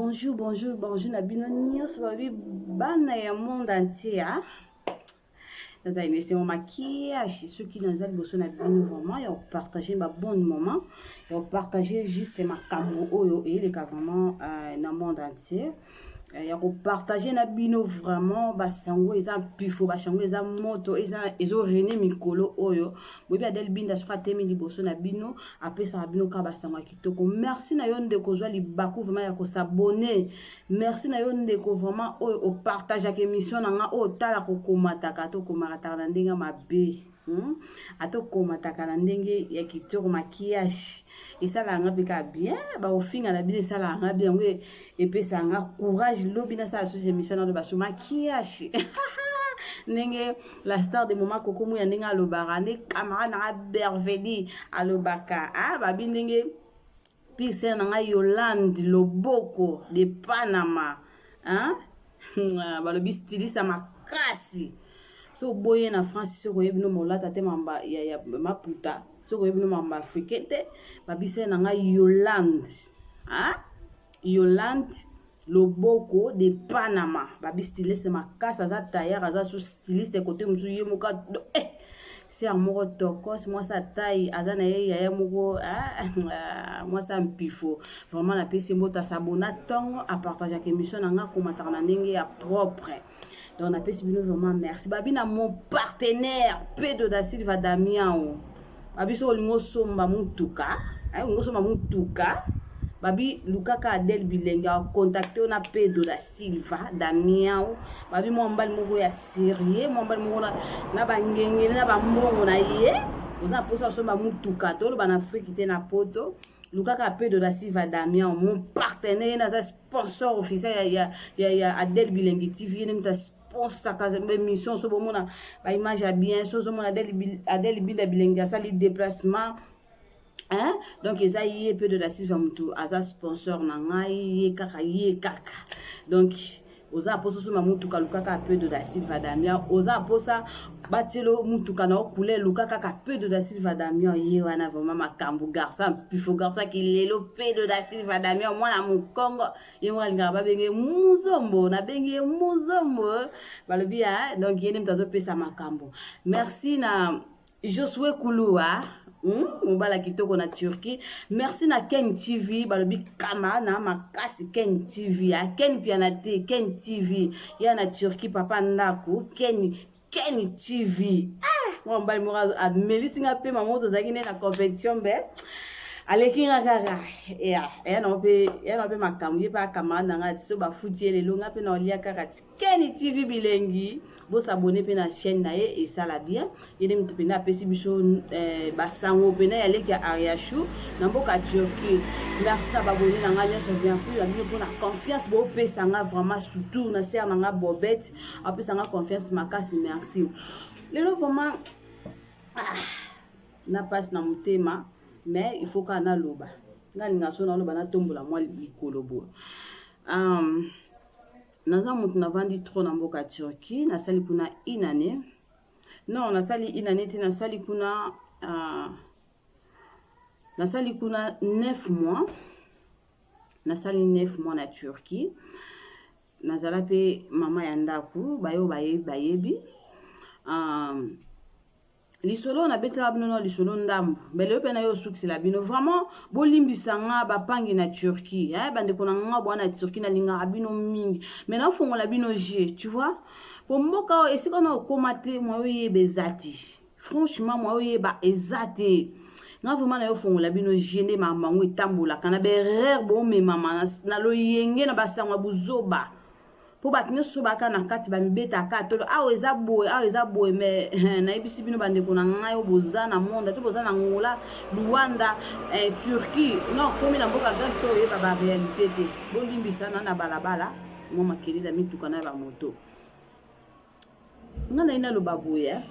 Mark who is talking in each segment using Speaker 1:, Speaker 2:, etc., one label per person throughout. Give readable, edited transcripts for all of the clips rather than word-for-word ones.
Speaker 1: Bonjour, bonjour, bonjour, Nabino Nyos, babi, bana ya monde entier, hein. Dans une émission maquillage, ceux qui dans le bosso Nabino vraiment, ils ont partagé ma bon moment, ils ont partagé juste ma camo oyo et les cas vraiment dans le monde entier. Ils ont partagé Nabino vraiment, basango, ils ont pifo, basango, ils ont moto, ils ont rené mikolo oyo. Oui, bien del binda soit temi li bosso Nabino, après ça Nabino ka basango kitoko. Merci na yon de kozwa li baku vraiment ya ko s'abonner. Merci na yon de ko vraiment au partage ak émission na nga o tala ko komata ka to komata na ndenga mabe. Ato komata na ndenge ya kitoko maquillage. Et ça la nga pika bien, ba au fin na bien ça la nga bien oui et puis ça nga courage lobina ça sur émission na ba sur maquillage. Nenge la star de moment koko mu ya ndenga lo barane camera na berveli alobaka ba bindenge pixel na Yolande Loboko de Panama hein ba lo bi styliste makasi so boye na France so ko yebino molata te mamba ya maputa so ko yebino mamba africain te ba bise na Yolande hein Yolande Loboko de Panama ba bi styliste makasi za tailleur za so styliste côté musu yemuka c'est un mot tokos moi ça taille azana ya moko moi ça mpifo vraiment la pc mota sabona tongo à partager avec émission nga commentaire na ndenge ya propre donc na pc bino vraiment merci babi na mon partenaire Pedro da Silva Damião babi so lingo somba mutuka lingo somba mutuka babi lukaka Adel Bilenga contacté na Pedro da Silva Damião babi mo mbali moko ya sérieux mo mbali moko na bangengele na bambongo na ye oza posa so ba mutuka to ba na Afrique te na poto lukaka Pedro da Silva Damião mon partenaire na sponsor officiel ya Adel Bilenga TV ni mta sponsor ka émission so bomona ba image bien so mona Adel Bilenga sali déplacement. Hein? Donc ils ont peu de la Silva mutu aza sponsor na ngai kaka donc oza poso so mutu kalukaka peu de la Silva Damião oza posa batelo mutu kana okule lukaka ka peu de la Silva Damião ye wana vraiment makambu garça pifo garça ki lelo peu de la Silva Damião mwana mukongo ye mwana ngaba benge muzombo na benge muzombo balobi donc yene mtazo pesa makambu merci na Josué Kouloua mobala kitoko na Turquie merci na Ken TV balobi kama na makasi Ken TV Ken pianate Ken TV ya na Turquie papa ndako Ken TV moi mbali mora Melisi nga pe mamoto zaki na compétition be aleki nga kaka ya na pe makamu ye pa kama na nga so ba futi le longa pe na olia kaka Ken TV bilengi bo s'abonner pe na chaîne na ye et ça la bien yene mtu na pesi biso basango pe na yaleki Ariachou na mboka Turquie merci na baboni na nga nyoso merci la bien pour la confiance bo pesa nga vraiment surtout na ser na nga bobette après ça nga confiance makasi merci lelo vraiment na passe na mutema mais il faut kana loba ngani ngaso na loba na tombola moi likolo bo naza mutu na vandi trop na mboka Turquie na sali kuna inane non na sali inane te na sali kuna 9 mois na sali 9 mois na Turquie nazala pe mama ya ndaku bayo bayebi lisolo na betela bino lisolo ndambu bele pe na yo succès la bino vraiment bolimbisa nga bapangi na Turquie bande kona nga bwana na Turquie na linga bino mingi mais na fongo la bino je tu vois pour mboka esika na komate moi ye bezati franchement moi ye ba ezate nga vraiment na yo fongo la bino jende mamango etambola kana berer bo me mama na lo yenge na basangwa buzoba pour batinyo so baka na kati ba mibeta ka tolo eza boy mais na ibisi bino bande kona ngayo boza na monde to boza na ngola Luanda Turquie non comme na mboka gasto ye ba réalité te bolimbisa na balabala mo makeli da mituka na ba moto ngana ina lo baboya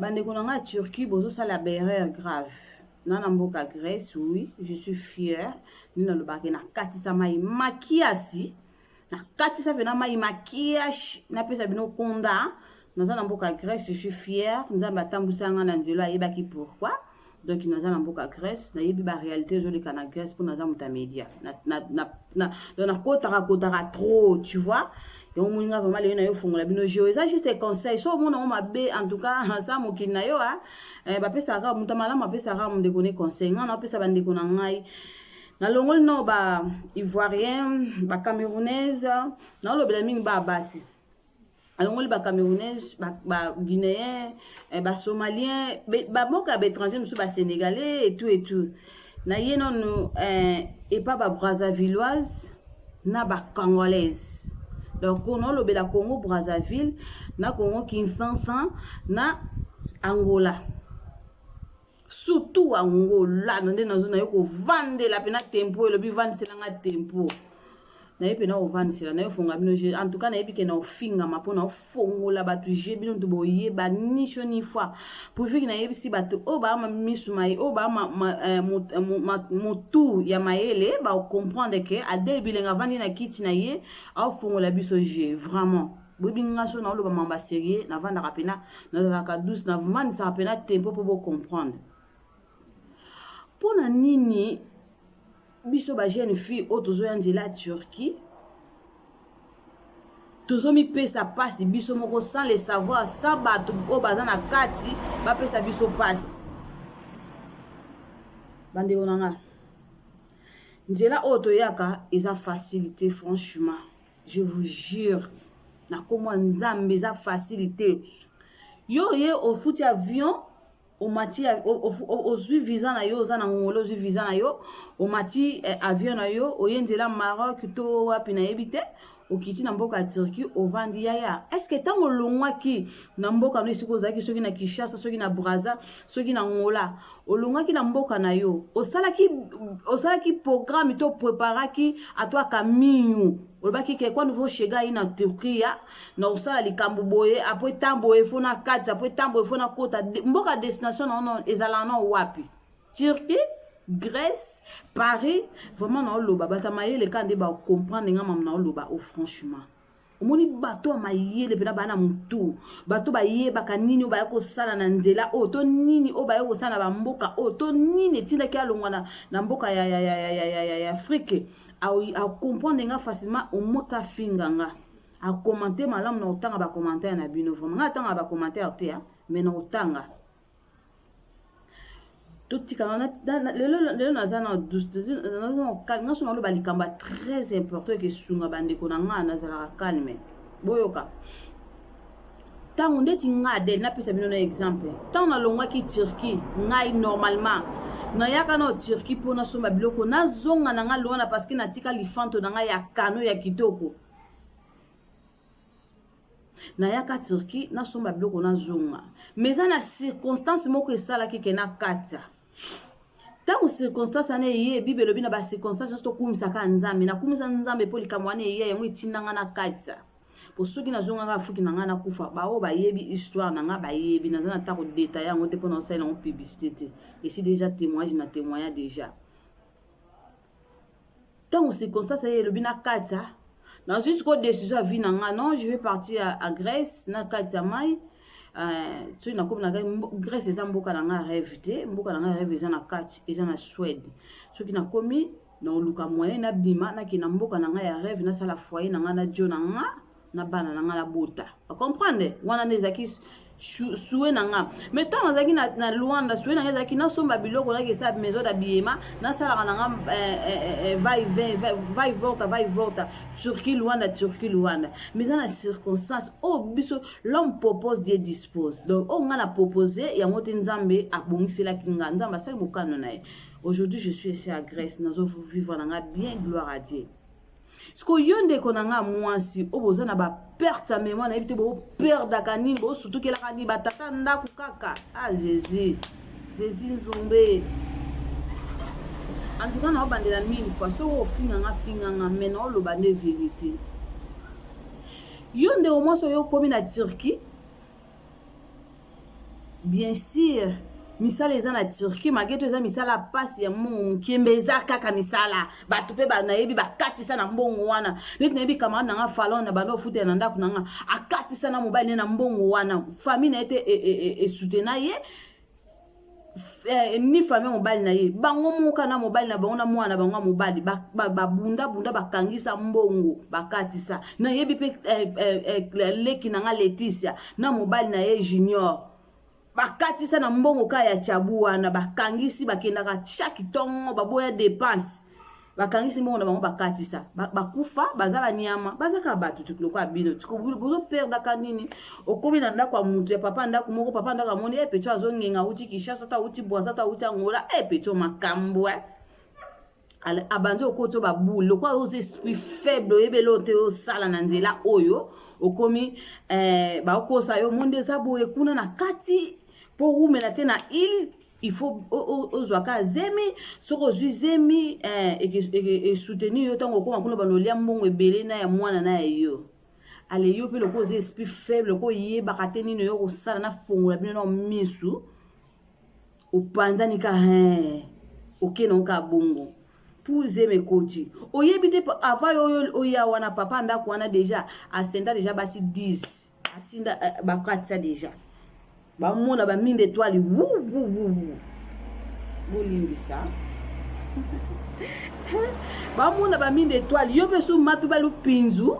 Speaker 1: bande kona nga Turquie bozo sala berreur grave na mboka Grèce oui je suis fière nina lo baki na katisa mai makiasi na katisa vena mai makiash na pesa bino konda na mboka Grèce je suis fière nzamba tambusa nga na nzelo ayebaki pourquoi donc naza na mboka Grèce na yebi ba réalité zo le kana Grèce pour naza mutamedia na kotaka trop, tu vois. Et on m'a vraiment les nayo fongola bino jeu ça juste des conseils so mon on m'a bé en tout cas ça mo kinayo ba pesa ka mutamala ma pesa ka mo de connaît conseil na pesa bande kona ngai na longol no ba ivoirien ba camerounaise na lo bela mingi ba basi alongoli ba camerounaise ba guinéen ba somalien ba boka ba étranger musu ba sénégalais et tout na yeno no et pas ba brazzavilloise na ba congolaise. Donc on a le Congo Brazzaville, na Congo Kinshasa, na Angola. Surtout Angola, nous avons vendu la peine tempo et le bivant c'est la tempo. Na yepe na ovani sila na yofonga bino je en tout cas na yepi ke na ofinga mapona ofongola batu je bino to boye ba ni shoni fois pour fiki na yepi si batu o ba ma misumai o ba motu ya mayele ba comprendre que ade bilenga vandi na kiti na ye a ofongola biso je vraiment bobi ngaso na lo ba mamba sérieux na vanda rapena na ka douce na vandi sa rapena tempo pour comprendre pona nini biso ba jeune fille otozo yanzela Turquie tozo mi pesa passe biso moko sans le savoir ça bato o bazana kati ba pesa biso passe bande onanga nzela oto yaka eza facilité franchement je vous jure na comment nzambe eza facilité yo ye au foot avion au mati au visa na yo za na ngolo zu visa na yo au mati avion na yo o yendela Maroc to wapi na yebite o kiti na mboka Turquie o vandi yaya est-ce que tango longwa ki na mboka no isiko zaki soki na Kinshasa soki na Brazza soki na Ngola o longwa ki na mboka na yo o sala ki programme to préparaki à toi caminho o baki ke kwa nouveau chega ina Turquie na osala likambo boye après tambo e fona kati après tambo e fona kota mboka destination non ezala na wapi Turquie Grèce, Paris, vraiment na oloba bata mayele kande ba comprendre nga mam na oloba o franchement. Omoni bato mayele pena bana mutu, bato ba ye baka nini o ba ko sala na nzela o to nini o ba ko sala ba mboka o to nini tinda ki alongwa na mboka ya Afrique a comprendre nga facilement o moka finga nga. A commenter malam na otanga ba commentaire na bino vraiment nga tanga ba commentaire te mais na otanga tout petit canal le nazana douce calme ngaso ngalo balikamba très important que sunga bande ko na nga nazala calme boyoka tango ndeti ngade na pesa bino na exemple tango na longwa ki Turquie ngai normalement na yaka na Turquie pona somba biloko na zonga na nga lona parce que natika lifanto na nga ya kano ya kitoko na yaka Turquie na somba biloko na zonga mais na circonstance moko esala ki na kata tango circonstance ane ye bibelo bina ba circonstance to kumisa ka nzambe na kumisa nzambe po likamwane ye yango itinanga na kata po soki na zonga ka fuki na nga na kufa ba o ba yebi histoire na nga ba yebi na zana ta ko détailler yango te pona osala en publicité et si déjà témoignage na témoignage déjà tango circonstance ye lo bina kata na jusqu'au décision vie na nga non je vais partir à Grèce na kata mai tu na comme na Grèce eza mboka na nga rêve te mboka na nga rêve eza na kati eza na Suède soki na komi na luka moyen na bima na ki na mboka na nga ya rêve na sala foyer na nga na dio na nga na bana na nga na bota comprendre wana nezaki soué na nga mais tant nazaki na Luanda soué na nga zaki na somba biloko na ke sa maison d'habillement na sala na nga vai volta Turquie Luanda mais dans la circonstance oh biso l'homme propose Dieu dispose donc on a proposé ya ngote nzambe abongisela kinga nzamba sala mokano na ye aujourd'hui je suis ici à Grèce nous allons vivre na nga bien gloire à Dieu ce que yonde konanga mwasi oboza na ba perte sa mémoire na ebite bo perdre kanini bo surtout que la kani batata ndaku kaka ah Jésus nzombe en tout cas na bandela mille fois so ofinga nga mais na lo bande vérité yonde au moins so yo komi na Turquie bien sûr misala eza na Turquie malgré tout eza misala passe ya mon kiembeza kaka misala bato pe ba nayebi bakatisa na mbongo wana neti nayebi camarade nanga falon na bando futa na ndako nanga akatisa na mobile na mbongo wana famille na ete e soutena ye ni famille mobali na ye bango moka na mobali na bango na mwana bango mobali bunda bakangisa mbongo bakatisa na yebi pe leki na nga Leticia na mobali na ye Junior bakatisa na mbongo ka ya chabu wana bakangisi bakendaka chaque tongo baboya dépense bakangisi mbongo na bango bakatisa bakufa bazala nyama bazaka batu tukiloko abino bozo perdre kanini okomi na ndako mutu ya papa ndako moko papa ndako amoni peto azongenga uti Kishasa ta uti Bwaza ta uti Angola peto makambo abanzo okoto babule lokwa oze esprit faible yebelo te osala na nzela oyo okomi bakosa yo monde za boye kuna na kati po rumela te na il faut ozwaka zemi soko zwi zemi et soutenir yo tango ko kuna banolia mbongo ebele na ya mwana na yo ale yo pe loko oze esprit faible ko yeba kateni no yo ko sala na fongola bino na misu opanzani ka okeno ka bongo pour zeme koti oyebi te avant yo oya wana papa ndako wana déjà asenda déjà basi 10 atinda bakatisa déjà ba mona ba mine d'étoile bolimbisa ba mona ba mine d'étoile yo pe su matu ba lupinzu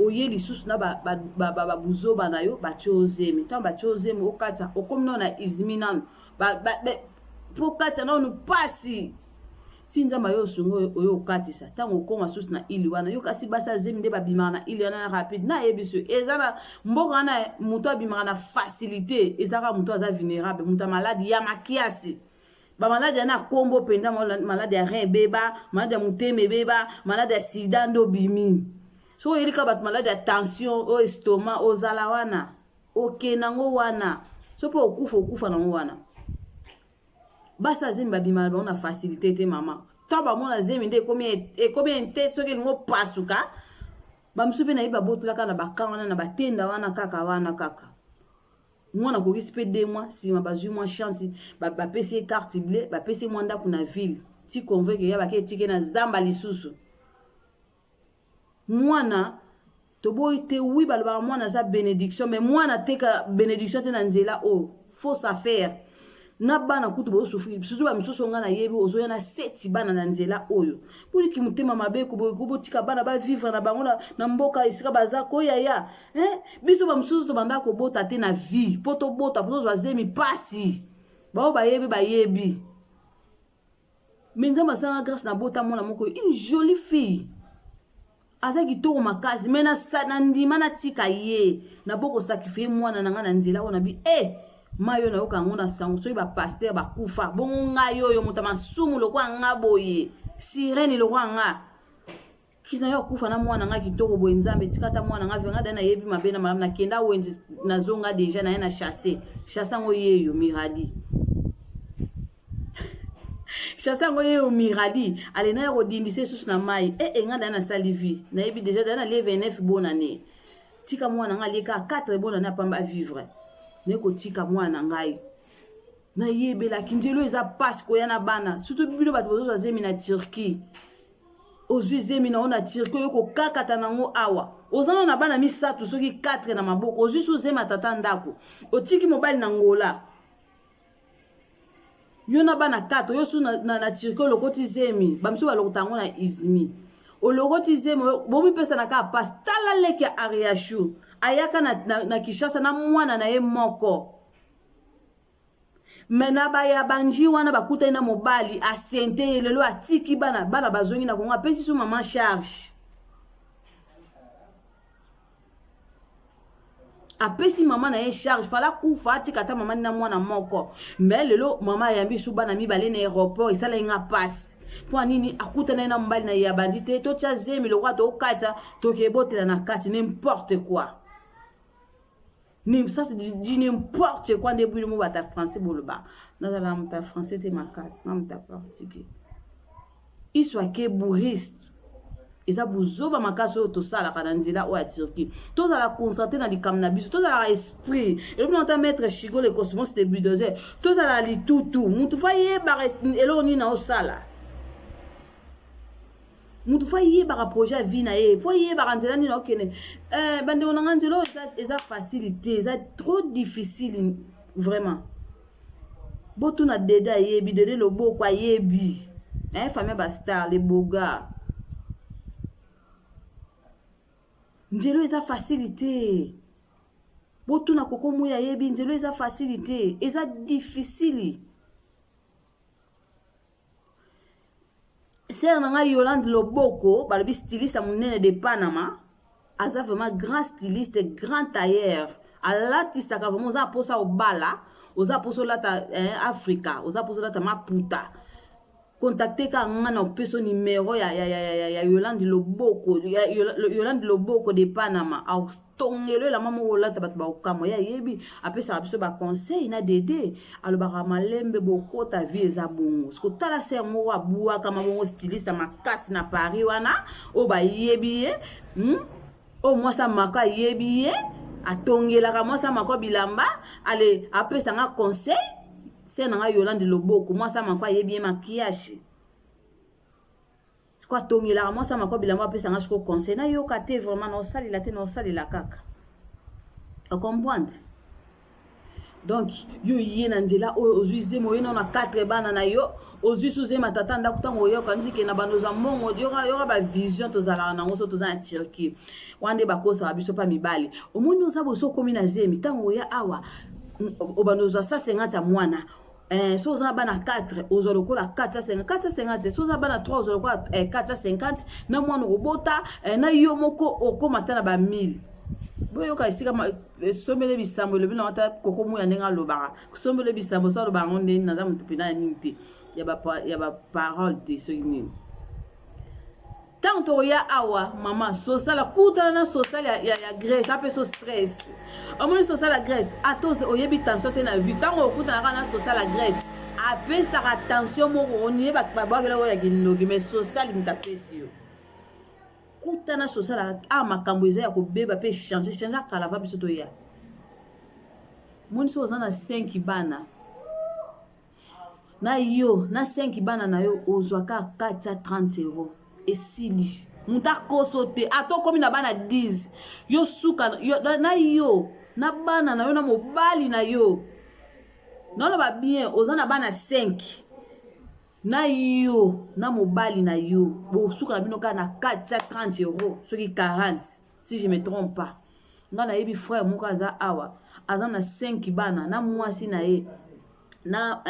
Speaker 1: oye lisusu na ba buzoba na yo ba chozemi tant ba chozemi okata okomno na izminan ba pokata na onu pasi tinza mayo sungo oyo okatisa tango okoma susu na ili wana yo kasi basa zemi nde babimaka na ili wana na rapide na yebiso ezana mboka na muto abimaka na facilité ezaka muto aza vulnérable muto malade ya makiasi ba malade na kombo penda malade ya rein beba malade ya muteme beba malade ya sida ndo bimi so yelika bat malade ya tension o estomac o zala wana okenango wana so po okufa nango wana basa zemi babimaka na facilité te mama taba mona zemi nde combien tête soki ngo pasuka bamsupe na iba botulaka na bakanga na batenda wana kaka mwana ko rispe 2 mois si ma bazui moi chance ba pesi carte bleue ba pesi mwanda kuna ville ti convoque ya bake tike na zamba lisusu mwana to boy te wi balba mwana za bénédiction mais mwana teka bénédiction te na nzela o fausse affaire na bana kutu bo souffrir surtout ba misusu nga na yebi ozoya na 7 bana na nzela oyo pour ki mutema mabe ko botika bana ba vivre na bango na mboka isika bazako ya biso ba misusu to banda ko bota te na vie poto bota poto zemi pasi ba yebi menza masanga grâce na bota mona moko une jolie fille azaki to makasi mena sana ndima na tika ye na boko sacrifier mwana na nga na nzela ona bi mayo na yoka ngona sango so ba pasteur ba kufa bongo nga yo mutama sumu lokwa nga boye sireni lokwa nga kina yo kufa na mwana nga kitoko boye nzambe tikata mwana nga venga dana yebi mabena malamu na kenda wenzi na zonga déjà na yana chasser ngo yeyo miradi chasser ngo yeyo miradi ale na yo dindise susu na mai nga dana salivi na yebi déjà dana le 29 bonne année tika mwana nga leka 4 bonne année pamba vivre neko tika mwana ngai na yebela kinjelo eza passe ko yana bana surtout bino bato bozo zemi na Turquie ozwi zemi na ona Turquie yoko kakata nango awa ozana na bana misatu soki 4 na maboko ozwi so zema tata ndako otiki mobile na ngola yo na bana 4 yo su na Turquie lokoti zemi bamso balokotango na Izmi olokoti zemi bomi pesa na ka passe tala leki Ariashu ayaka na Kishasa na mwana na ye moko mena baya banji wana bakuta na mobali asente lelo atiki bana bazongi na konga pesi su mama charge apesi mama na ye charge fala kufa atika ta mama na mwana moko mais lelo mama yambi su bana mibale na aéroport isala nga passe pour nini akuta na mobali na ya bandite to tia zemi lokwa to kata to kebotela na kati n'importe quoi. Ça c'est du n'importe quoi de bouillon bata français boloba dans la mata français te makas na mata portugais il soit que bourriste et ça buzoba makaso to sala kana nzela o atirki to za la concentrer na likam na biso to za la esprit et on entend mettre chigo le cosmos de bulldozer to za la litutu mutu faye ba eloni na o sala mutu faye ba projet vie na ye foye ba nzela ni no kene bande on nga nzelo eza facilité eza trop difficile vraiment Botuna Dede yebi, Dede Loboko yebi. Famille Bastar, les beaux gars. Njelo eza facilité. Botuna Koko Mouya yebi, Njelo eza facilité. Eza difficile. C'est un Yolande Loboko, le styliste à mon de Panama. Aza vraiment grand styliste, grand tailleur. Alatista ka vraiment oza posa au bala, oza posa lata Africa, oza posa lata Maputa. Contactez ka ngana peso numéro ya Yolande Loboko, Yolande Loboko de Panama. Au tongelo la maman olata bat ba okamo ya yebi, après ça biso ba conseil na Dede, alo ba malembe boko ta vie eza bongo. Sko tala ser mo wa bua kama bongo styliste makasi na Paris wana, o ba yebi o moi ça maka yebi atongela ka moi ça mako bilamba, allez après ça nga conseil. C'est un Yolande Loboko, moi ça m'a quoi bien maquillage. Quoi tongi là, moi ça m'a quoi bien moi après ça m'a conseil. Na yo kate vraiment non sali la te non sali la caca. Vous comprenez? Donc yo yena nzela ozuize moyo na 4 bana na yo, ozuize matata ndakuta ngoyo kanzi ke na banoza mongo yo ba vision tozala na ngoso toza na Turquie. Wande bakosa biso pa mibali. Omuntu osabo so komi na zemi tango ya awa. Obanoza ça 50 mwana. So za bana 4 ozolokola 450 so za bana 3 ozolokola 450 na mwana robota na yo moko okomata na ba 1000 boyo ka isika somele bisambo le bino ata Koko Mouya ndenga lobaka somele bisambo so lobanga ndeni na za mutu pina nite ya ba parole de so nini tanto ya awa mama social la kuta na social ya Grèce ape so stress amoni social la Grèce atos oyebi tension te na vie tango okuta na social la Grèce ape sa attention mo oni ba bagela ya kinogi mais social mtapesi yo kuta na social a makambo eza ya kobeba pe changer kala va biso to ya moni so za na 5 bana na yo na 5 bana na yo ozwaka 430 euros. Et sili muta kosote ato komi na bana 10 yo suka yo na yo na bana na yo na mobali na yo non ba bien ozana bana 5 na yo na mobali na yo bo suka na bino ka na 430 euros soki 40 si je me trompe pas ngana yebi frère moko aza awa azana 5 bana na mwasi na ye na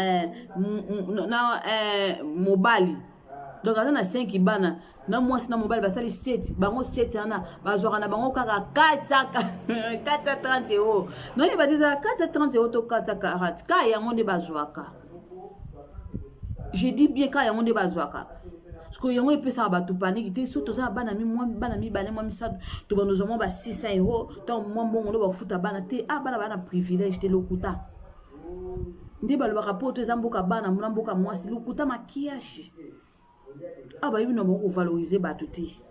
Speaker 1: mobali. Donc à na 5 bana na mwasi na mobile basali 7 bango 7 ana bazwaka na bango kaka 430 euros. Non il va dire 430 euros to 440 ka yango nde bazwaka. Je dis bien ka yango nde bazwaka. Parce que yango epesa batu panique te surtout ça bana mi bana moi misado to banozo mo ba 600 euros tant moi bongo no ba futa bana te bana privilège te lokuta. Ndi balobaka poto zamboka bana mlamboka mwasi lokuta makiashi. Bah oui non on valoriser batuti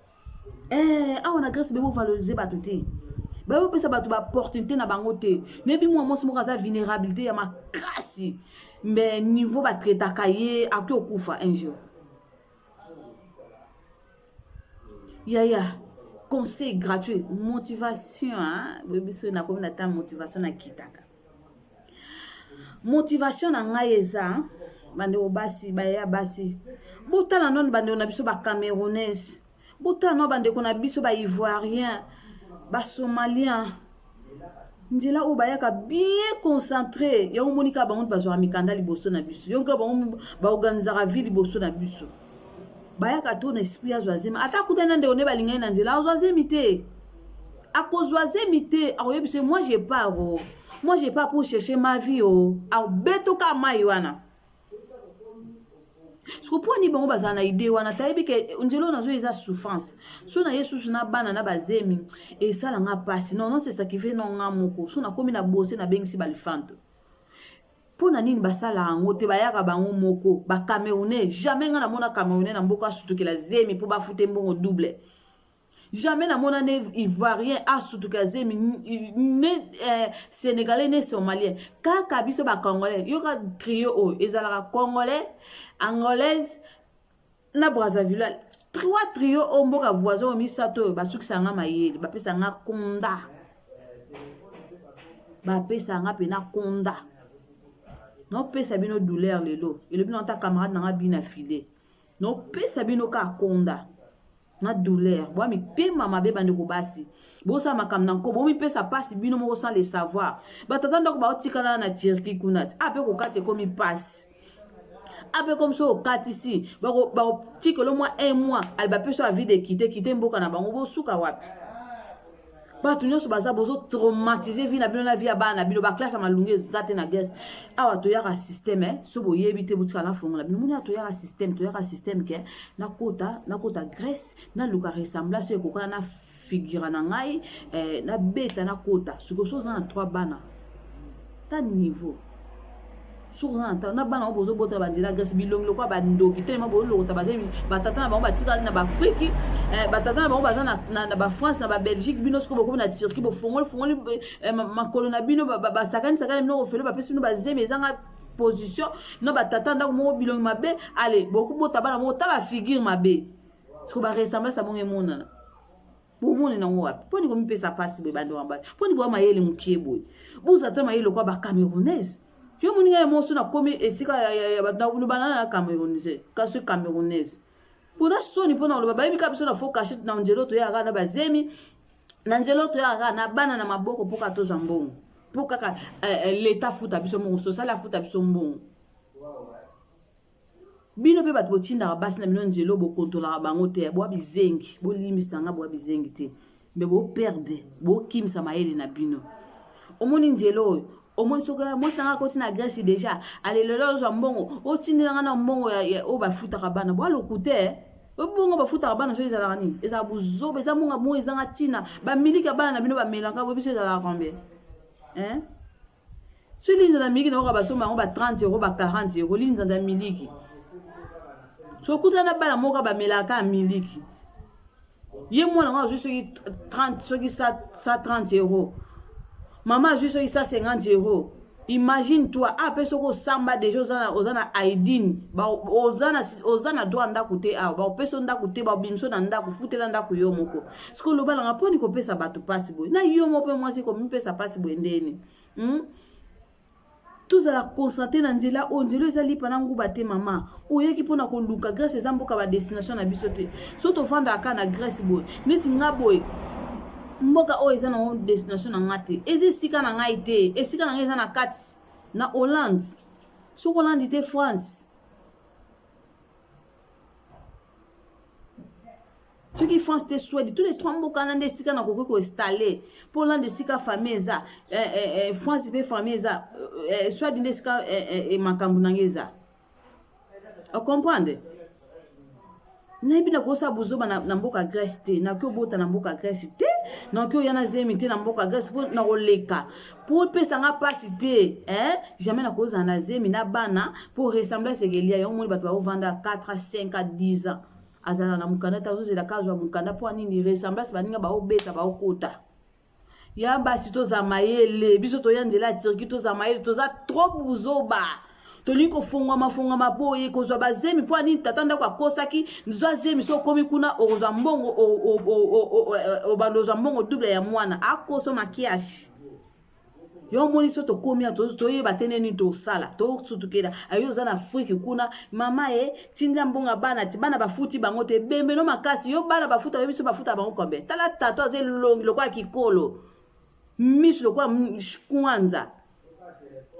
Speaker 1: on a grâce bebo valoriser batuti bah oui ça batu ba opportunité na bangote nebi moi mo kaza vulnérabilité ya makasi mais niveau ba traiter kaye aki okufa un jour ya conseil gratuit motivation bébé so na comme na ta motivation na kitaka motivation na ngaeza bande obasi baya basi botala non bande na biso ba camerounaise botala non bande ko na biso ba ivoirien ba somalien ndila o bayaka bien concentré ya omonika bango bazwa mikanda liboso na biso yonka bango ba organizera ville liboso na biso bayaka to na esprit azwazema ata kutana nde one balingai na ndila azwazemi te akozwazemi te akoyebise moi j'ai pas pour chercher ma vie au beto ka maiwana. Ce que pour ni bango bazana idée wana tayebi ke njelo nazo eza souffrance so na yesu na bana na bazemi et ça la nga passe non c'est ça qui fait non nga moko so na komi na bosser na bengisi balifanto pona nini basala ngote bayaka bango moko ba camerounais jamais nga na mona camerounais na mboka surtout que la zemi pour ba fouter mbongo double jamais na mona ne ivoirien a surtout que zemi ne sénégalais ne somalien kaka biso ba congolais yoka trio ezalaka congolais angolaise na Brazzaville 3 trio o mboka voisin misato basukisa nga mayele bapesa nga konda bapesa nga pena konda Non pesa bino douleur lelo. Et le bino ta camarade n'a bina filé. Non pesa bino ka konda. Na douleur. Bo mi te mama be bande ko basi. Bo sa makam nanko bo mi pesa passe bino mo sans le savoir. Ba tata ndoko ba otikala na Turquie kunat. Ape ko kate ko mi passe. Ape comme ça au kat ici. Ba tiko le mois 1 mois. Elle ba peso a vie de quitter mboka na bango bo suka wapi. Ba tunyo so baza bozo traumatiser vie na bino la vie aba na bino ba classe malunge zate na guest awa to yaka système so bo yebite butika na fongo na bino moni to yaka système ke na kota Grèce na luka ressemblance ko kana na figure na ngai na beta na kota suko so za na 3 bana ta niveau sur na bana obozo bota bandila Grèce bilongo kwa bandoki tellement bo lokota bazemi batata na bango batika na ba Afrique batata na bango baza na ba France na ba Belgique bino sko boko na Turquie bo fongol makolo na bino ba sakani bino ofelo ba pesi bino bazemi ezanga position no batata ndako mo bilongo mabe allez beaucoup bota bana mo ta ba figure mabe sko ba ressemble ça bonge monana bo moni na wapi poni ko mi pesa passe be bando amba poni bo mayele mukiebo buza ta mayele kwa ba camerounaise. Yo moninga emoso na komi esika ya banana ya camerounaise kaso camerounaise pona soni pona lo bayi kabiso na fo cacher na njelo to ya na bazemi na njelo to ya na bana na maboko poka to zambongo poka ka l'état futa biso mo social la futa biso mbongo bino pe bato botinda basi na bino njelo bo contrôler bango te bo bizengi bo limisanga bo bizengi te me bo perdre bo kimsa maele na bino omoni njelo au moins soka moi ça na na Grèce déjà allez le lo mbongo o tindela na mbongo ya o ba futa kabana bo lo coûter o bongo ba futa kabana so ezala ni eza buzo beza monga mo ezanga tina ba milika bana na bino ba melanga bo biso ezala combien hein so linza na miliki na ba soma ba 30 euros ba 40 euros linza na miliki so kuta na bana moka ba melaka miliki ye mwana nga juste 30 so ki ça 30 euros. Maman juste ça 50 euros. Imagine toi, après ce que samba des choses ozana aidin, ba ozana doit anda coûter a, ba peso nda coûter ba bimso nda ku futela nda ku yomoko. Ce que le bala ngaponi ko pesa batu passe boy. Na yomo pe moi c'est comme pesa passe boy ndeni. Tous à la constater na ndila o ndilo ezali pana nguba te mama. Oyeki pona ko luka Grèce ezamboka ba destination na bisote. Soto fanda aka na Grèce boy. Neti ngaboy. Mboka o eza na destination na ngate ezi sika na ngai te esika na ngai eza na kati na Hollande so Hollande te France ce qui France te Suède tous les 3 mboka na sika na koko ko installer Hollande sika fameza France pe fameza Suède de sika makambu na ngeza o comprendre Nebina kosa buzoba na mboka Grèce te na kyo bota na mboka Grèce te na kyo yana zemi te na mboka Grèce po na roleka po pesa nga pasi te jamais na koza na zemi na bana pour ressembler ce qu'il y a yo moni bato ba vendre 4 à 5 à 10 ans azala na mukanda ta zo la kazo mukanda po nini ressemblance baninga ba obeta ba okota ya basi to za mayele biso to yanzela Turquie to za mayele to za trop buzoba toliko fungwa boye kozwa bazemi po ani tatanda kwa kosaki nzwa zemi so komi kuna ozwa mbongo o bandoza mbongo double ya mwana akoso makiashi yo moni so to komi to yeba teneni to sala to sutukela ayo za na Afrique kuna mama tinda mbonga bana ti bana bafuti bango te bembe no makasi yo bana bafuta yo biso bafuta bango kombe tala tato ze longi lokwa kikolo misu lokwa kwanza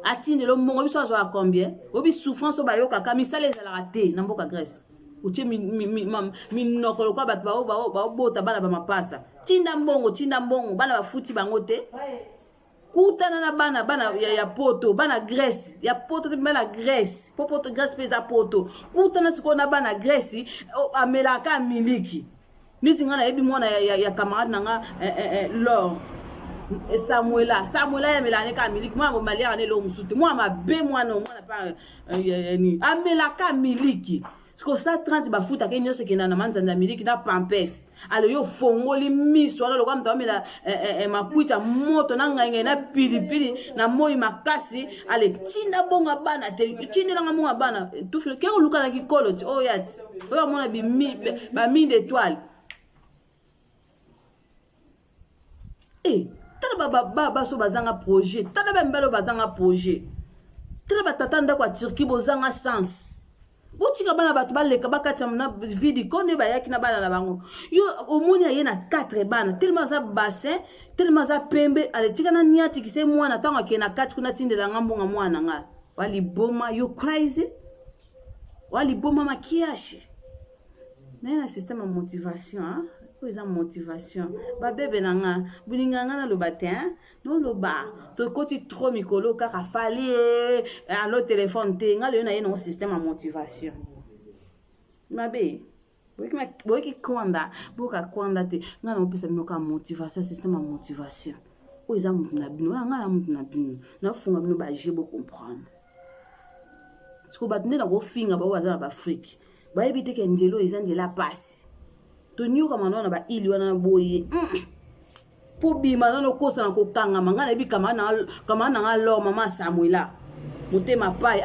Speaker 1: atinde lo mbongo biso azwa combien obi souffrance ba yoka ka misala ezala te na mboka Grèce utie mi nokolo kwa bat ba bota bana ba mapasa tinda mbongo bana bafuti bango te kutana na bana ya poto bana Grèce ya poto te bana Grèce poto Grèce pesa poto kutana siko na bana Grèce amelaka miliki niti ngana ebi mwana ya camarade nanga l'or Samuela ya melane ka miliki mwana malia ne lo musuti mwana be mwana pa ni amela ka miliki siko sa 30 bafuta ke nyose ke na manzanda miliki na pampers alo yo fongoli miso alo kwa mtu amela makuita moto na ngenge na pilipili na moi makasi ale tinda bonga bana te tinda nga monga bana tufile ke oluka na kikolo ti o yati o mona bi mi d'étoile tala baba so bazanga projet tala ba mbalo bazanga projet Tela batatanda kwa Turquie bozanga sens. Botika bana batu baleka bakati na vidi konde bayaki na bana na bango. Yo omoni aye na 4 bana tellement za bassin, tellement za pembe, ale tika na niati kise mwana tanga ke na 4 kuna tindela ngambonga mwana nga. Wali boma you crazy. Wali boma makiashi. Na système de motivation, hein? Ils ont motivation. Ba bébé nanga, bulinganga na le matin, non le bas. To koti trop mikolo kaka fali à le téléphone te ngale na un système de motivation. Ma bé, boki kwanda, boka kwanda te ngana opesa binoka motivation, système de motivation. O ils ont mutu na bino, ngana mutu na bino. Na funga bino ba jebo comprendre. Parce que batne na go finga ba waza ba freak. Ba ebite ke njelo izanjela pasi. Tonyo kama na ba ili wana boye. Po bima na no kosa na kokanga mangana ebi kama na ngalo mama Samuela. Mutema pai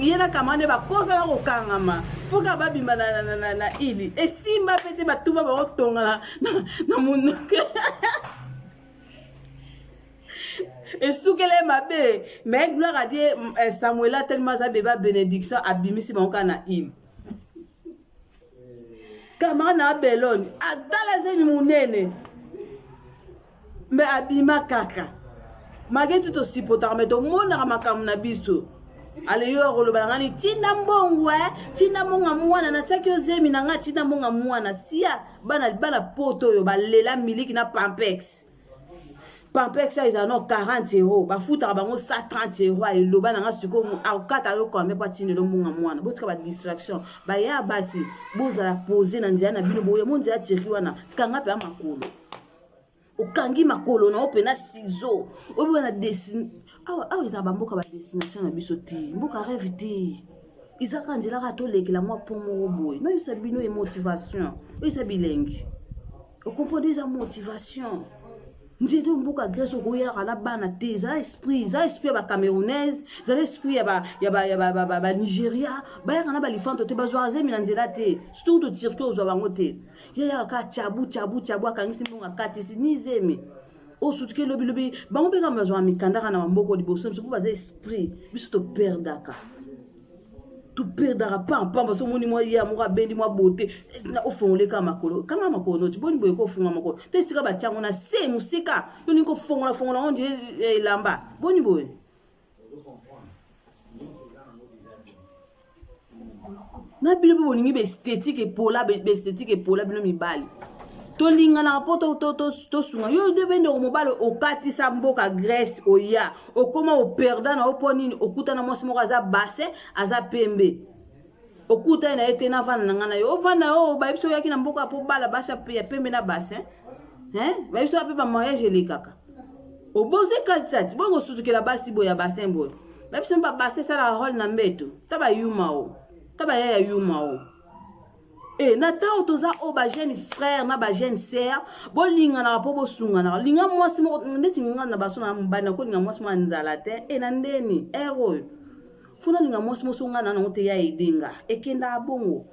Speaker 1: yena kama ne ba kosa na kokanga ma. Poka ba bima na ili. E simba pete batuba ba otonga na mundu. Et soukele mabe mais gloire à Dieu Samuela tellement za beba bénédiction abimisi banka na il kama na belone atala zemi munene mais abima kaka mage tout aussi potar mais to mona makam na biso ale yo rolo balangani tinda mbongwe tinda monga mwana na tsaki ozemi na nga tinda monga mwana sia bana poto yo balela miliki na Pampex Pampex ils en ont 40 €. Ba futa bango 130 €. Et le ban nga suko au catalogue quand même pas tine lo munga mwana. Botka ba distraction. Ba ya basi boza la poser na nzia na bino boye monzi atiri wana kanga pe makolo. Okangi makolo na opena ciseaux. Obi na dessin. Awa ils abamboka ba destination na biso ti. Mboka rêve ti. Izaka nzela ka to lekela moi pour mo boye. No isa bino e motivation. Isa bilengi. Vous comprenez la motivation. Nous mbuka Grèce au goya na bana te za esprit ba camerounaise za esprit ya Nigeria ba ya kana ba lifanto te bazwa zemi na nzela te surtout de Turquie ozwa bango te ya ka chabu akangisi mbonga kati si ni zemi o surtout lobi bango pe ka bazwa mikandaka na mboko liboso msuku ba za esprit biso to perdaka tu perdara pas parce que moni moi ya moi bendi moi beauté na ofongole kama makolo tu boni boye ko funga makolo te sika ba tiango na se musika yo ni ko fongola on dit lamba boni boye na bilo boningi be esthétique et pola bilo mibali to linga na poto to sunga yo debende o mobalo o katisa mboka Grèce o ya o koma o perda na oponi okuta na mwasi moko aza basse aza pembe okuta na ete na vana ngana yo vana yo ba biso yaki na mboka po bala basa pe pembe na basse ba biso pe ba mariage le kaka o boze katsati bongo sutukela basi boya basse boy ba biso ba basse sala hol na mbeto taba yuma ya yuma o. Et nata otoza o ba jeune frère na ba jeune sœur bo linga na po bo sunga na linga mwasi mo ndeti nga na baso na mbana ko linga mwasi mo nzala te e na ndeni ero funa linga mwasi mo sunga na ngote ya idinga ekenda bongo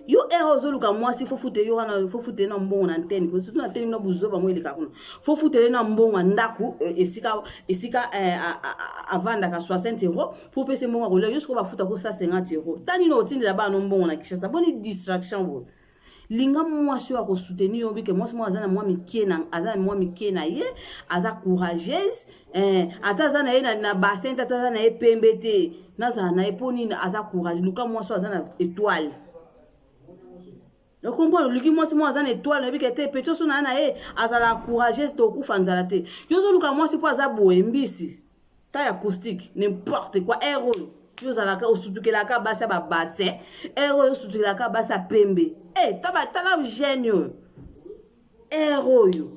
Speaker 1: yo ero zoluka mwasi fofute yo na fofute na mbongo na nteni ko surtout na teni na buzoba mo eleka kuna fofute na mbongo ndaku esika avanda ka 60 € pour pese mbongo ko le yo sko ba futa ko 150 € tani no tindela ba no mbongo na kishasa boni distraction bo linga mwasi wa ko soutenir yo bike mwasi mo azana mwa mikena ye aza courageuse ata na ye na bassin ata na ye pembete na za na eponi aza courage luka mwasi azana étoile. Vous comprenez, lui qui moi c'est moi en étoile, ne bike te petit so na e azala courageuse to kufa nzala te. Yo zo luka moi c'est pas za boembisi. Ta acoustique, n'importe quoi aéro. Yo zala ka osutukela ka basa ba bassin, aéro yo sutukela ka basa pembe. Tala génieux. Aéro yo.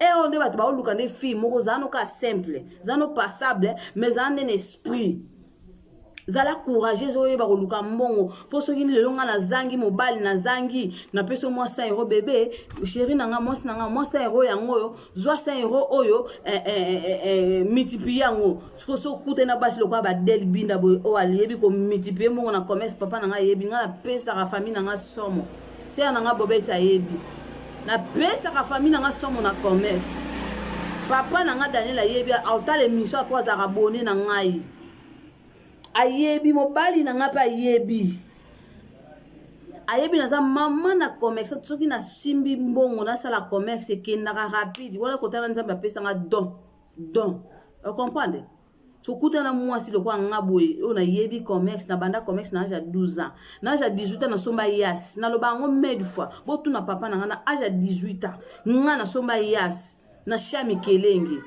Speaker 1: Aéro de ba luka ne fille moko zano ka simple, zano passable, mais zan un esprit. Zala courageuse oye ba koluka mbongo po soki ni lelonga na zangi mobali na zangi na peso moi 100 € bébé chéri nanga moi 100 € yango yo zwa 100 € oyo multiplier yango so kute na basi lokwa ba del binda boy o aliyebi ko multiplier mbongo na commerce papa nanga yebi nga na pesa ka famille nanga somo se nanga bobeta yebi na pesa ka famille nanga somo na commerce papa nanga Daniel yebi auta les missions pour za abonné na ngai ayebi mobali na ngapa ayebi naza mama na commerce soki na simbi mbongo na sala commerce kendaka rapide wala kotana nzambe apesa nga don o comprendre sokuta na mwasi lokwa nga boye o na yebi commerce na banda commerce na âge 12 ans na âge 18 ans na somba yas na loba ngo mille fois botu na papa na nga na âge 18 ans nga na somba yas na chami kelenge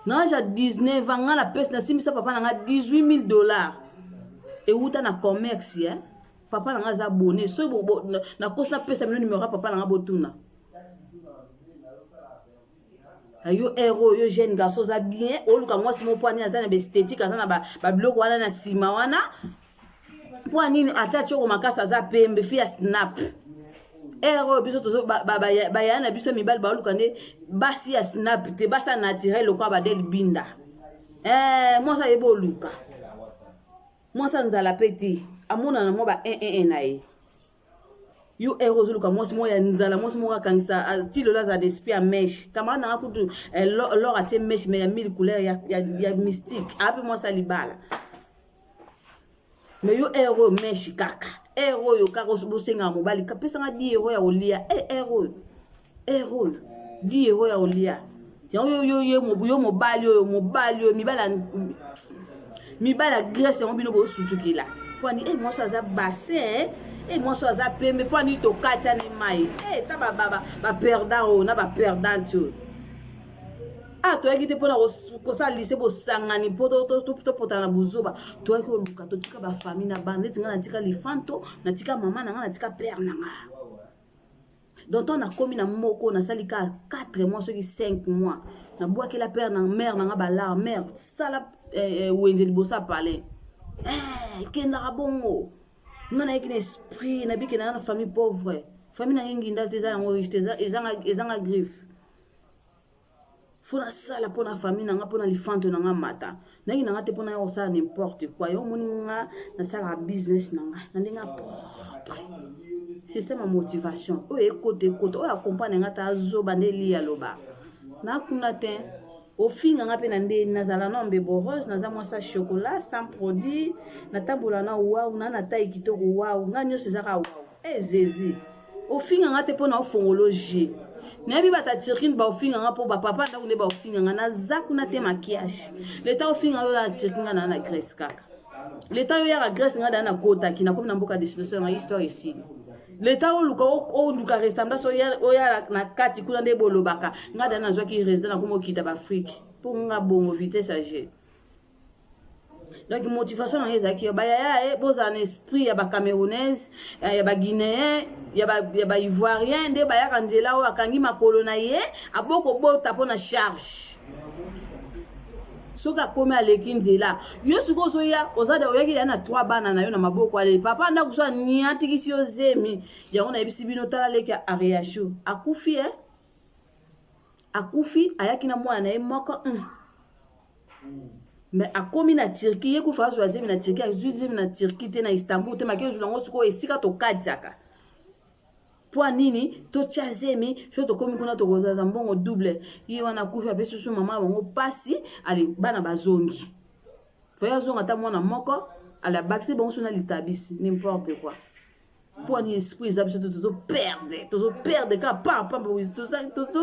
Speaker 1: na âge 19 ans nga la pesa na simbisa papa na nga $18,000 e uta na commerce papa na nga za abonné so na kosi na pesa mino numéro papa na nga botuna yo héros yo jeune garçon za bien oluka mwasi mo poani aza na esthétique aza na ba biloko wana na sima wana poani ni acha choko makasa za pembe fi ya snap héros biso tozo ba yana biso mibali ba oluka ne basi ya snap te basa naturel kwa ba del binda mwasa yebo oluka mwasa nzala peti amona na mo ba na ye yo héros oluka mwasi mo ya nzala mwasi mo akangisa tilo la za d'esprit à mèche kama na kutu l'or atie mèche mais ya mille couleurs ya mystique ape mwasa libala mais yo héros mèche kaka héros yo kaka bosenga mobali kapesa nga 10 € ya olia héros 10 € ya olia yo mobali yo mibala Grèce on bino bo sutukila pwani mwasa za bassin moi so za pembe pwani to katia ni mai ta ba perdant na ba perdant yo to ekite pona ko sa lycée bo sangani poto to potana buzuba to eki oluka to tika ba famille na bande tinga na tika lifanto na tika mama na nga na tika père na nga donc on a commis na moko na salika 4 mois soki 5 mois na boaki la père na mère na nga ba la mère sala wenze libosa parler kenda bongo nana ekine esprit na biki na famille pauvre famille na ngi ndal teza yango ezanga griffe fona sala pona famille na nga pona lifanto na nga mata na ngi na nga te pona yo sala n'importe quoi yo moni nga na sala business na nga na ndinga propre système de motivation o ekote o accompagne nga ta zo bandeli ya loba na kuna te au fin nga pe na nde nazala na mbebo rose naza mwasa chocolat sans produit na tambola na wow na taille kitoko wow nga nyo sezaka wow zezi au fin nga te pona ofongologie na bi bata tirkin ba au fin nga po ba papa nda kule ba au fin nga na zaku na te maquillage leta au fin nga yo na tirkin nga na Grèce kaka leta yo ya Grèce nga da na kota kina comme na mboka destination na histoire ici l'état o luka ressemblance o ya na kati kuna nde bolobaka nga da na zwaki résident na komo kita ba Afrique pour nga bongo vitesse age donc motivation na ezaki ba ya boza na esprit ya ba camerounaise ya ba guinéen ya ba ivoirien nde ba ya kanzela o akangi makolo na ye aboko bota pona charge soka kome aleki nzela yo siko soya ozada oyaki na 3 bana na yo na maboko ale papa nda kuswa ni atikisi yo zemi yango na ebisi bino tala leki ariashu akufi ayaki na mwana na ye moko mais akomi na Turquie ye kufa zo zemi na Turquie azuzemi na Turquie te na Istanbul te makezo lango siko esika to katiaka po nini to chazemi so to komi kuna to koza mbongo double yi wana kufi apesusu mama bango pasi ali bana bazongi foya zonga ta mwana moko ala baxi bango suna litabisi n'importe quoi po ni esprit za biso to perdre ka pa to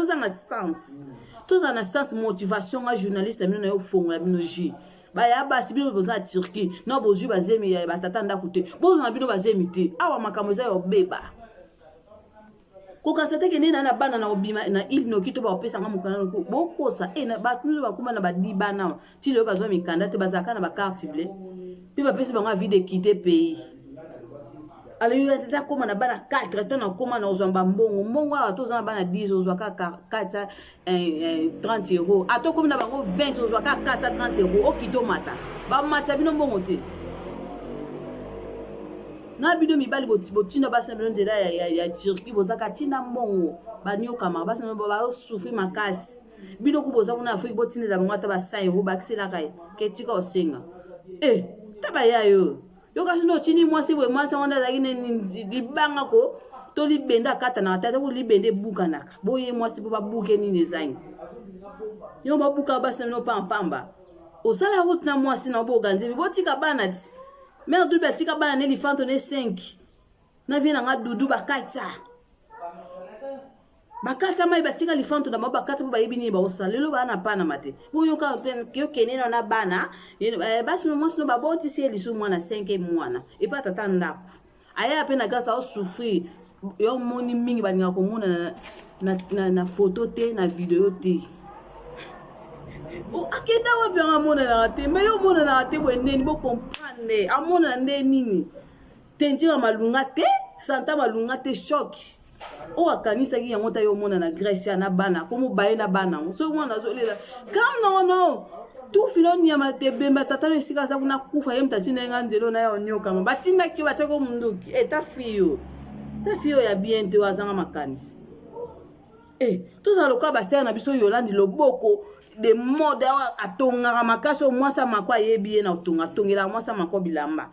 Speaker 1: za na sens to za na sens motivation nga journaliste mino na yo fongo la bino ji ba ya basi bino boza Turquie na bozu bazemi ya batata ndakute bozo na bino bazemi te awa makambo za yo beba kokasate ke nena na bana na obima na il no kito ba opesa nga mukana ko bokosa na batulu ba kuma na ba dibana ti le bazwa mikanda te bazaka na ba carte bleue puis ba pesa ba nga vie de quitter pays ale yo tata koma na bana 4 tana koma na ozamba mbongo awa to zana bana 10 ozwa ka 4 30 € ato koma na bango 20 ozwa ka 4 30 € okito mata ba mata bino mbongo te na bido mibali botina basa mino nzela ya Turquie bozaka tina mbongo banyoka ma basa no ba souffrir makasi bido ku boza kuna Afrique botina da ngata ba 100 € bakisela kai ketika osenga taba yayo yo kasi no chini mwasi we mwasi wanda za kine libanga ko to libenda kata na tata ko libende buka naka boye mwasi bo babuke nini zangi yo babuka basa no pamba osala route na mwasi na bo ganze botika banati mère Doudou batika bana ne lifanto ne 5 na vie na nga Doudou bakata mai batika lifanto na bakata ba yebini ba osalelo bana pana mate boyo ka yo kenena na bana basi mo sino ba boti si elisu mwana 5 mwana e pa tata ndako aya pe na gasa o souffrir yo moni mingi balinga ko mona na photo te na video te o akenda wa bien mona na te mais yo mona na te weneni bo comprendre amona nde nini tenjira malunga te santa malunga te choc o akanisa ki yango ta yo mona na Grèce na bana komo baye na bana so mona zo lela kam non tout filoni ya matebemba tata no sika sa kuna kufa ye mtatina nganzelo na yo nyoka ma batinda ki batako munduki ta fiyo ya bien te wazanga makanisi tout ça loka ba ser na biso Yolande loboko de mode atonga makaso mwasa makwa yebi na otonga tongela mwasa makwa bilamba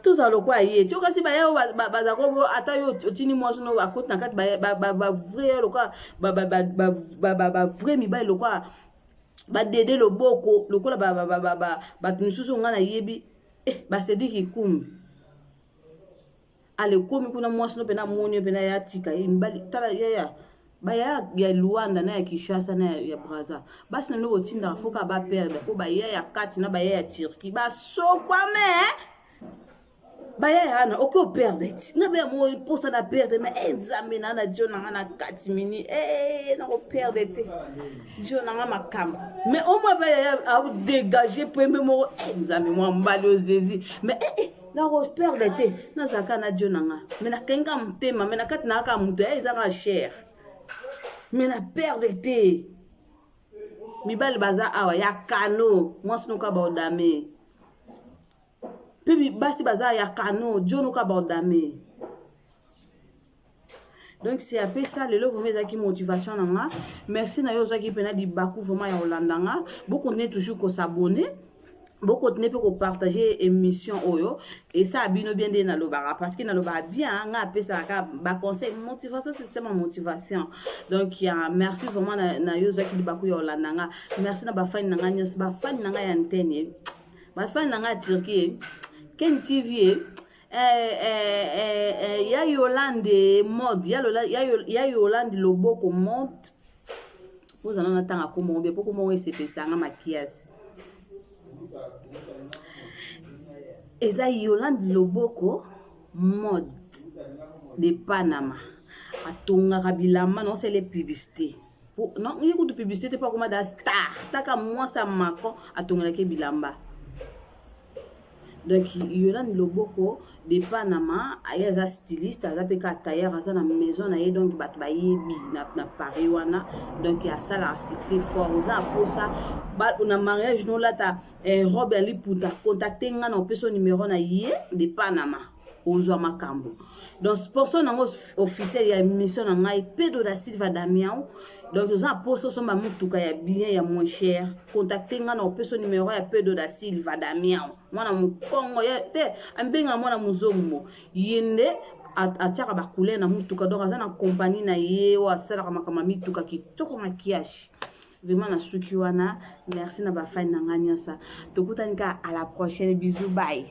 Speaker 1: tout ça lokwa ye tu kasi ba yo bazako ata yo otini mwaso no akota kati ba vrai lokwa ba vrai mi ba lokwa ba dede loboko lokola ba tunisusu ngana yebi ba sediki kumbi ale komi kuna mwaso no pena monyo pena ya tika mbali tala ya baya ya Luanda na ya Kinshasa na ya Brazza basi na no tinda foka ba perdre ko ba ya kati na ba ya Turquie ba so kwa me baya ya na oko perdre ngabe mo posa na perdre mais examina na jona na 4 minutes na ko perdre te jona nga makamba mais au moins ba ya a dégager premier mo examina mo mbali ozezi mais na ko perdre te na zaka na jona nga mais na kenga mtema mais na kati na ka muto ezanga cher mais na perdre te mibali baza awa ya kano mwasi nuka baodame pe basi baza ya kano jo nuka baodame donc c'est après ça le lelo vraiment qui motivation nanga merci na yo zaki pena di baku vraiment ya Holanda nga beaucoup continuer toujours ko s'abonner beaucoup continuer pour partager émission oyo et ça bino bien de na lobara parce que na lobara bien nga pesa ka ba conseil motivation système en motivation donc ya merci vraiment na yo zaki di baku ya Holanda nga merci na ba fan na nga nyos ba fan na nga ya antenne ba fan na nga Turquie Ken TV ya Yolande mode ya Yolande loboko mode vous en avez tanga ko mo be poko mo SPC nga maquillage eza Yolande loboko mode de Panama atonga bilamba non c'est les publicités non il y a de publicité pas comme da star taka moi ça mako atonga ke bilamba donc Yolande loboko de Panama aya styliste aza pe ka tailleur aza na maison na ye donc bat ba yebi na Paris wana donc ya sala succès fort oza posa ba na mariage no lata robe ali puta contacter nga na peso numéro na ye de Panama ozwa makambo donc sponsor nango officiel ya émission na ngai Pedro da Silva Damião donc oza posa so ma mutuka ya bien ya moins cher contacter nga na peso numéro ya Pedro da Silva Damião mwana mukongo ya te ambenga mwana muzomo yende atiaka ba couleur na mutuka donc aza na compagnie na ye o asala makama mituka kitoko makiashi vraiment na suki wana merci na ba fan na nga nyosa tokutanika à la prochaine bisous bye.